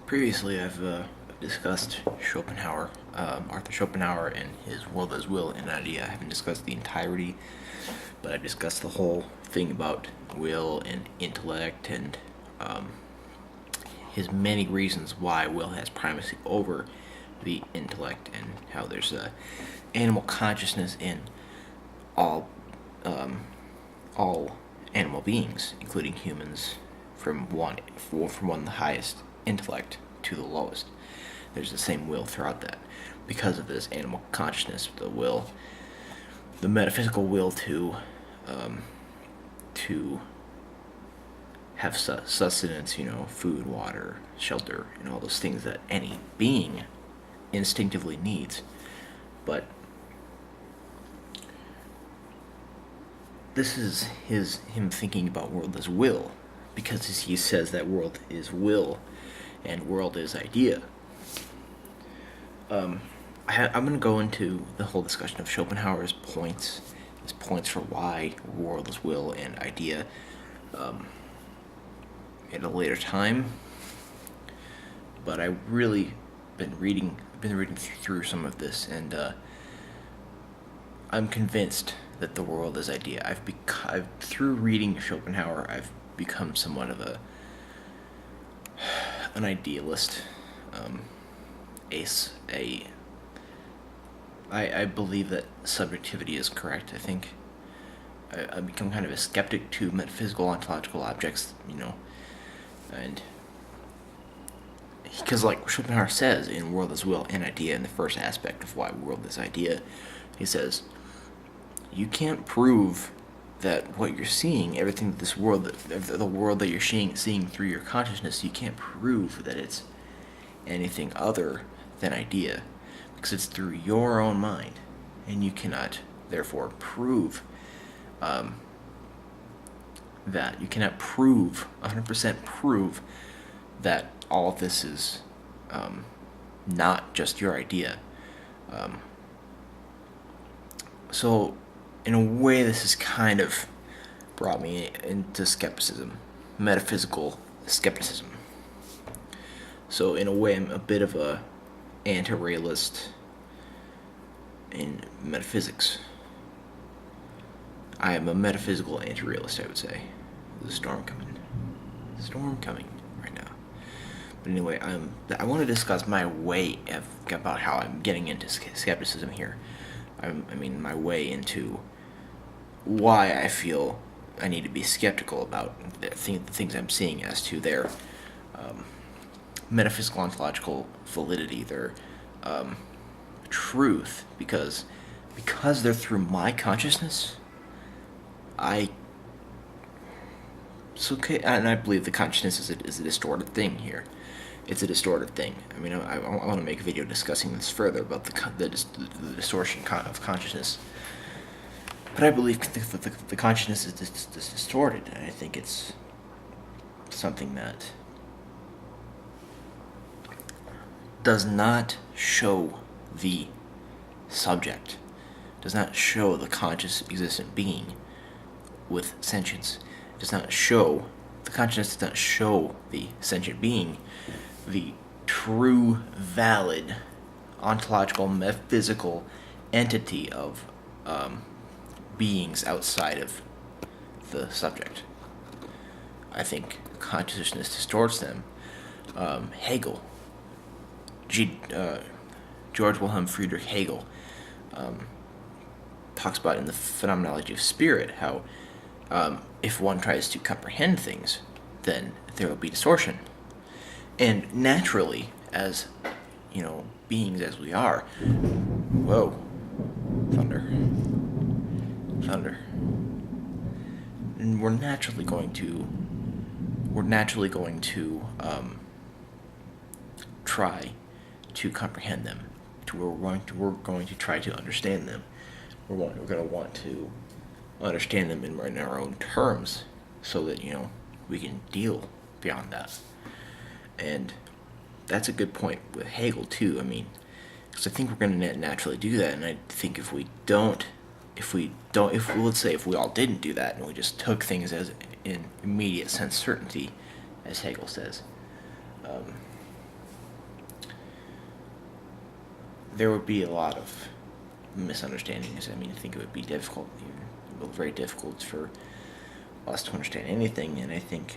Previously, I've discussed Schopenhauer, Arthur Schopenhauer, and his World as Will and Idea. I haven't discussed the entirety, but I've discussed the whole thing about will and intellect and his many reasons why will has primacy over the intellect, and how there's animal consciousness in all all animal beings, including humans, from one the highest intellect to the lowest. There's the same will throughout that, because of this animal consciousness, the metaphysical will to have sustenance, food, water, shelter, and all those things that any being instinctively needs. But this is him thinking about world as will, because he says that world is will and world is idea. I'm going to go into the whole discussion of Schopenhauer's points, his points for why world is will and idea, at a later time. But I really been reading through some of this, and I'm convinced that the world is idea. Through reading Schopenhauer, I've become somewhat of an idealist. I believe that subjectivity is correct. I think I've become kind of a skeptic to metaphysical ontological objects, and because, like Schopenhauer says in World as Will and Idea, in the first aspect of why world is idea, he says, you can't prove that what you're seeing, everything that this world, the world that you're seeing through your consciousness, you can't prove that it's anything other than idea, because it's through your own mind, and you cannot therefore prove that. You cannot prove, 100% prove, that all of this is not just your idea. So, in a way, this has kind of brought me into skepticism, metaphysical skepticism. So, in a way, I'm a bit of a anti-realist in metaphysics. I am a metaphysical anti-realist, I would say. There's a storm coming right now. But anyway, I want to discuss my way about how I'm getting into skepticism here. My way into why I feel I need to be skeptical about the things I'm seeing as to their metaphysical ontological validity, their truth, because they're through my consciousness. And I believe the consciousness is a distorted thing here. It's a distorted thing. I want to make a video discussing this further about the distortion of consciousness. But I believe the consciousness is distorted, and I think it's something that does not show the subject, does not show the conscious existent being with sentience. The consciousness does not show the sentient being the true, valid, ontological, metaphysical entity of beings outside of the subject. I think consciousness distorts them. Hegel, George Wilhelm Friedrich Hegel, talks about in the Phenomenology of Spirit how if one tries to comprehend things, then there will be distortion. And naturally, as beings as we are, whoa, thunder, and we're naturally going to try to comprehend them. We're going to try to understand them. We're going to want to understand them in our own terms, so that we can deal beyond that. And that's a good point with Hegel too. Because I think we're going to naturally do that, and I think if let's say if we all didn't do that and we just took things as in immediate sense certainty, as Hegel says, there would be a lot of misunderstandings. I mean, I think it would be difficult, very difficult for us to understand anything, and I think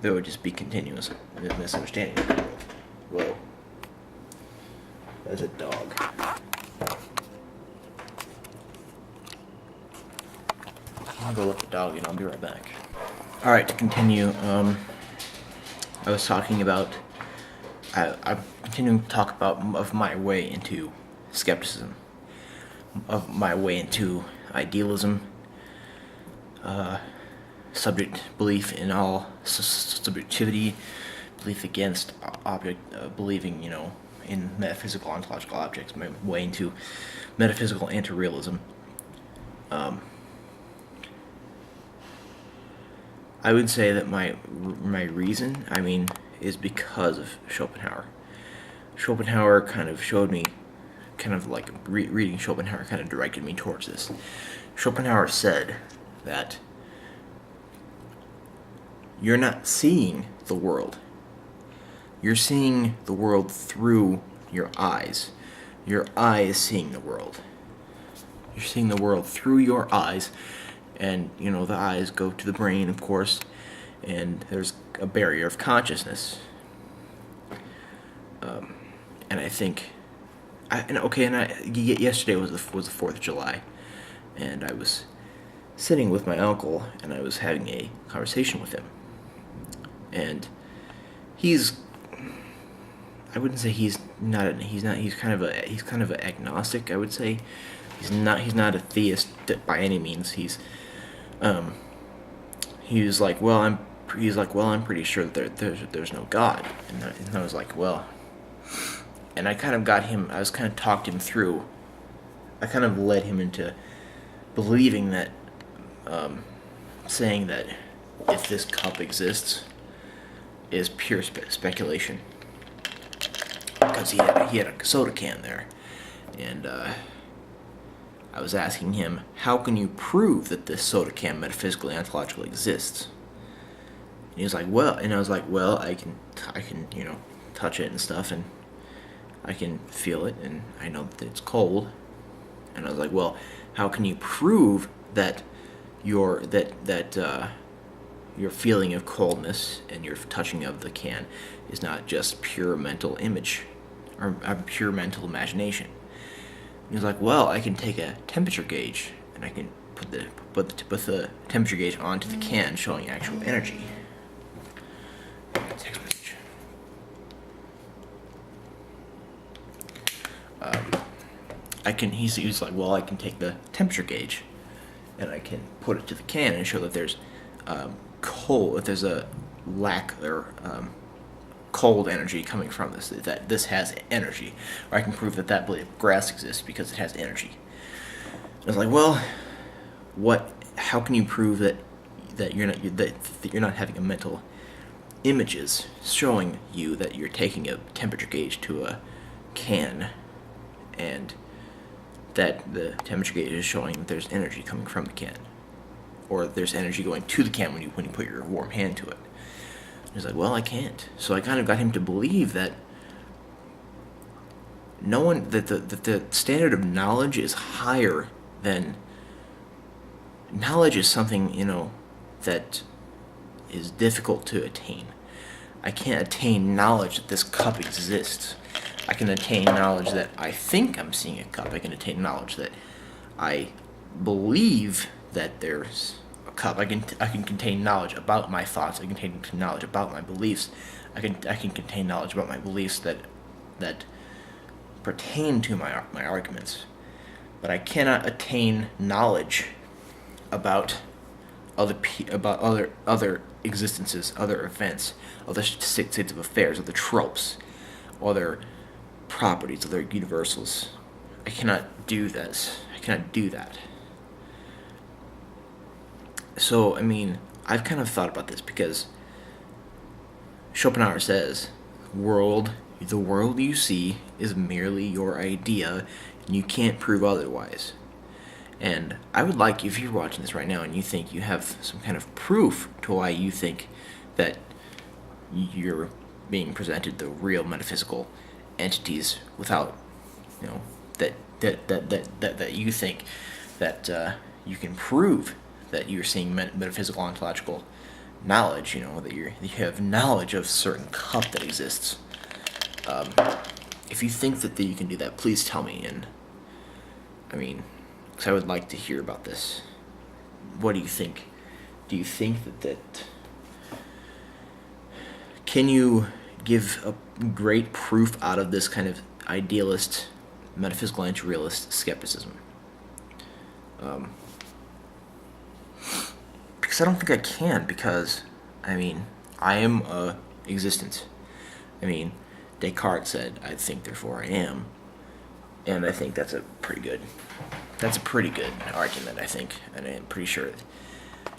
there would just be continuous misunderstanding of the world. Whoa. That's a dog. I'll go let the dog in. I'll be right back. Alright, to continue, I was talking about... I'm continuing to talk about of my way into skepticism, of my way into idealism, subject belief in all subjectivity, belief against object, believing, in metaphysical ontological objects, my way into metaphysical anti-realism. I would say that my reason, is because of Schopenhauer. Schopenhauer kind of showed me, reading Schopenhauer kind of directed me towards this. Schopenhauer said that you're not seeing the world. You're seeing the world through your eyes. Your eye is seeing the world. You're seeing the world through your eyes, and, the eyes go to the brain, of course, and there's a barrier of consciousness. And I think, yesterday was the 4th of July, and I was sitting with my uncle, and I was having a conversation with him, and I wouldn't say he's kind of an agnostic, I would say. He's not a theist by any means. He was like, well, I'm pretty sure that there's no God. And I was like, well, and I kind of talked him through. I kind of led him into believing that, saying that if this cup exists is pure speculation. Because he had a soda can there. And I was asking him, how can you prove that this soda can metaphysically ontologically exists? And he was like, well, and I was like, well, I can touch it and stuff, and I can feel it, and I know that it's cold. And I was like, well, how can you prove that your feeling of coldness and your touching of the can is not just pure mental image or pure mental imagination? And he was like, well, I can take a temperature gauge and I can put the temperature gauge onto the can, showing actual energy. Text message. He's like, well, I can take the temperature gauge and I can put it to the can and show that there's that there's a lack or cold energy coming from this, that this has energy, or I can prove that blade of grass exists because it has energy. I was like, well, how can you prove that you're not having a mental images showing you that you're taking a temperature gauge to a can and that the temperature gauge is showing that there's energy coming from the can, or there's energy going to the can when you put your warm hand to it? He's like, well, I can't. So I kind of got him to believe that the standard of knowledge is higher than knowledge is something, that is difficult to attain. I can't attain knowledge that this cup exists. I can attain knowledge that I think I'm seeing a cup. I can attain knowledge that I believe that there's a cup. I can contain knowledge about my thoughts. I can contain knowledge about my beliefs. I can contain knowledge about my beliefs that pertain to my arguments. But I cannot attain knowledge about other existences, other events, other states of affairs, other tropes, other properties, other universals. I cannot do this. I cannot do that. So, I've kind of thought about this because Schopenhauer says, the world you see is merely your idea, and you can't prove otherwise. And I would like, if you're watching this right now and you think you have some kind of proof to why you think that you're being presented the real metaphysical entities without, you know, that you think that you can prove that you're seeing metaphysical ontological knowledge, you know, that you have knowledge of a certain cup that exists. If you think that you can do that, please tell me. And I mean, because I would like to hear about this. What do you think? Do you think that can you give a great proof out of this kind of idealist, metaphysical anti-realist skepticism? Because I don't think I can, because, I mean, I am a existence. I mean, Descartes said, I think, therefore I am. And I think that's a pretty good argument, I think. And I'm pretty sure.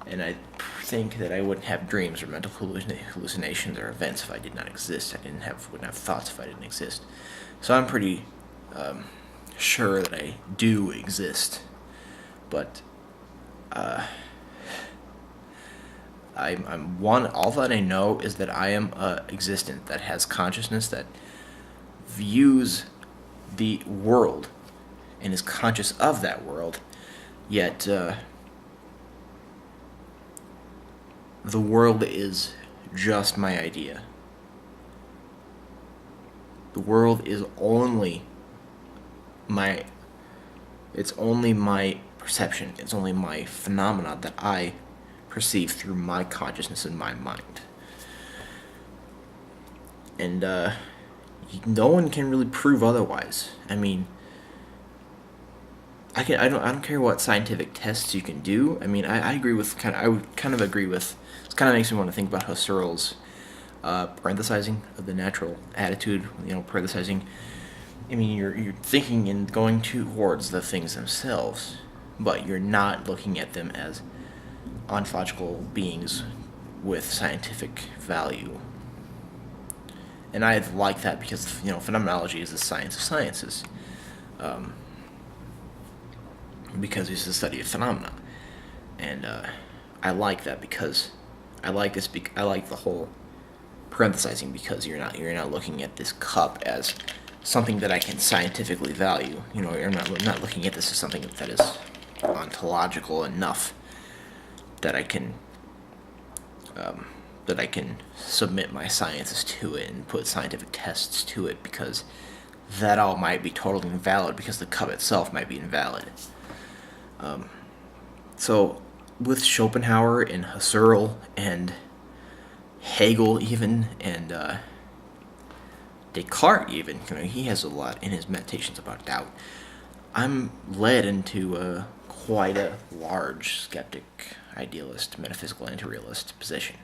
And I think that I wouldn't have dreams or mental hallucinations or events if I did not exist. I wouldn't have thoughts if I didn't exist. So I'm pretty sure that I do exist. But all that I know is that I am existent, that has consciousness, that views the world and is conscious of that world, yet the world is just my idea. The world is only my perception. It's only my phenomena that I perceive through my consciousness and my mind. And no one can really prove otherwise. I mean, I don't care what scientific tests you can do. I mean, I agree with I would kind of agree with. It kind of makes me want to think about Husserl's parenthesizing of the natural attitude. You know, parenthesizing. I mean, you're thinking and going towards the things themselves, but you're not looking at them as ontological beings with scientific value. And I like that because, you know, phenomenology is the science of sciences. Because it's the study of phenomena. And I like that because I like the whole parenthesizing, because you're not looking at this cup as something that I can scientifically value. You know, you're not looking at this as something that is ontological enough that I can submit my sciences to it and put scientific tests to it, because that all might be totally invalid, because the cup itself might be invalid. So with Schopenhauer and Husserl and Hegel even, and Descartes even, you know, he has a lot in his Meditations about doubt. I'm led into quite a large skeptic, idealist, metaphysical anti-realist position.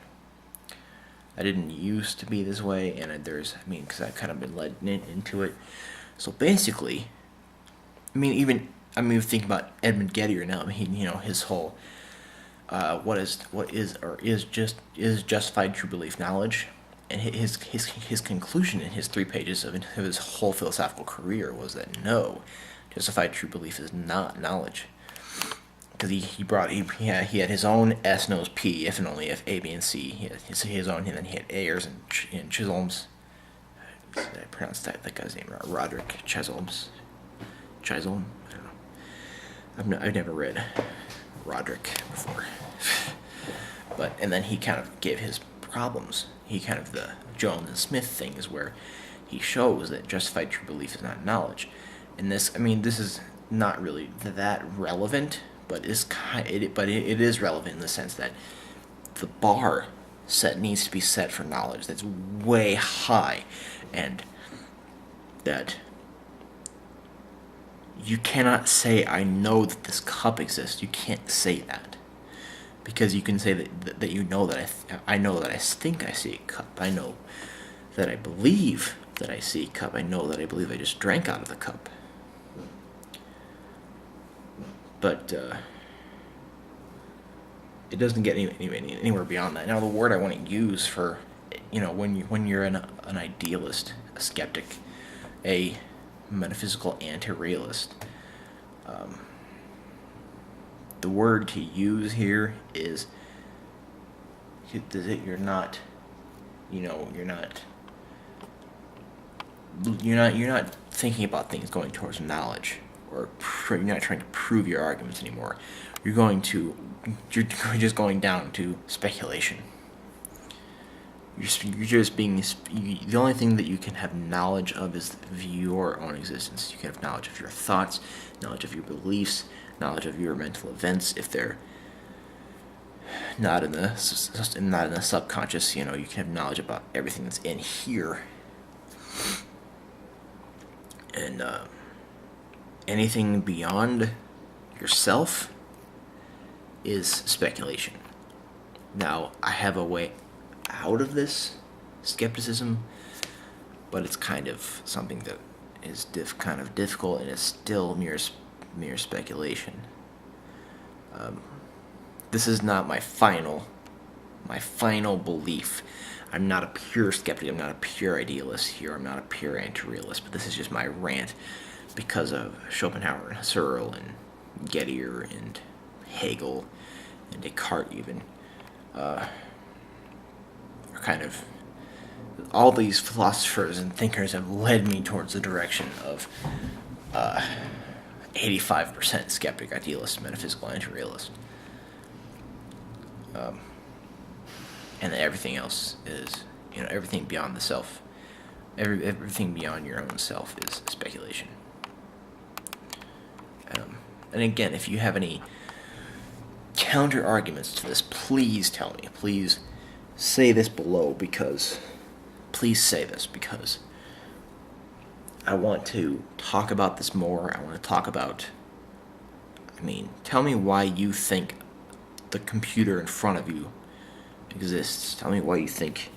I didn't used to be this way, and because I've kind of been led into it. So basically, think about Edmund Gettier now. I mean, you know, his whole what is justified true belief knowledge, and his conclusion in his 3 pages of his whole philosophical career was that no, justified true belief is not knowledge. Because he had his own S knows P, if and only if A, B, and C. He had his own, and then he had Ayers and Chisholm's. Did I pronounce that guy's name right? Roderick Chisholm. I don't know. I've never read Roderick before. And then he kind of gave his problems. He kind of the Jones and Smith thing is where he shows that justified true belief is not knowledge. And this is not really that relevant. But it is relevant in the sense that the bar needs to be set for knowledge that's way high, and that you cannot say, I know that this cup exists. You can't say that, because you can say that you know that I know that I think I see a cup. I know that I believe that I see a cup. I know that I believe I just drank out of the cup. But it doesn't get anywhere beyond that. Now, the word I want to use for, you know, when you're an idealist, a skeptic, a metaphysical anti-realist, the word to use here is that you're not you're not thinking about things going towards knowledge, or you're not trying to prove your arguments anymore. You're just going down to speculation. You're just being, the only thing that you can have knowledge of is your own existence. You can have knowledge of your thoughts, knowledge of your beliefs, knowledge of your mental events. If they're not in the subconscious, you can have knowledge about everything that's in here. And anything beyond yourself is speculation. Now, I have a way out of this skepticism, but it's kind of something that is kind of difficult, and it's still mere speculation. This is not my final belief. I'm not a pure skeptic. I'm not a pure idealist here. I'm not a pure anti-realist. But this is just my rant because of Schopenhauer and Husserl and Gettier and Hegel and Descartes even. Kind of all these philosophers and thinkers have led me towards the direction of 85% skeptic, idealist, metaphysical, anti-realist. And everything else is, everything beyond the self, everything beyond your own self is speculation. And again, if you have any counter arguments to this, please tell me. Please say this below, because I want to talk about this more. I want to talk about, tell me why you think the computer in front of you exists. Tell me why you think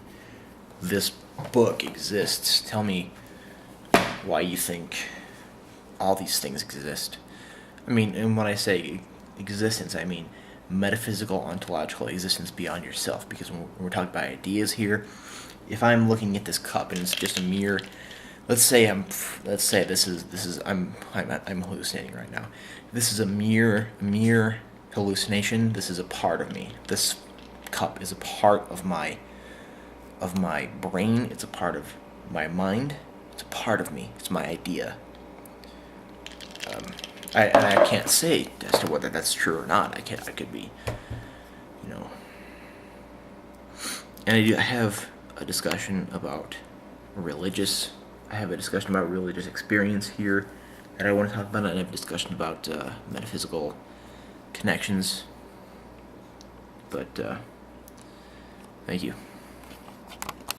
this book exists. Tell me why you think all these things exist. And when I say existence, I mean metaphysical, ontological existence beyond yourself. Because when we're talking about ideas here, if I'm looking at this cup and it's just a mere, let's say this is I'm hallucinating right now. This is a mere hallucination. This is a part of me. This cup is a part of my brain. It's a part of my mind. It's a part of me. It's my idea. I can't say as to whether that's true or not. I could be, And I have a discussion about religious experience here that I want to talk about, and I have a discussion about metaphysical connections. But thank you.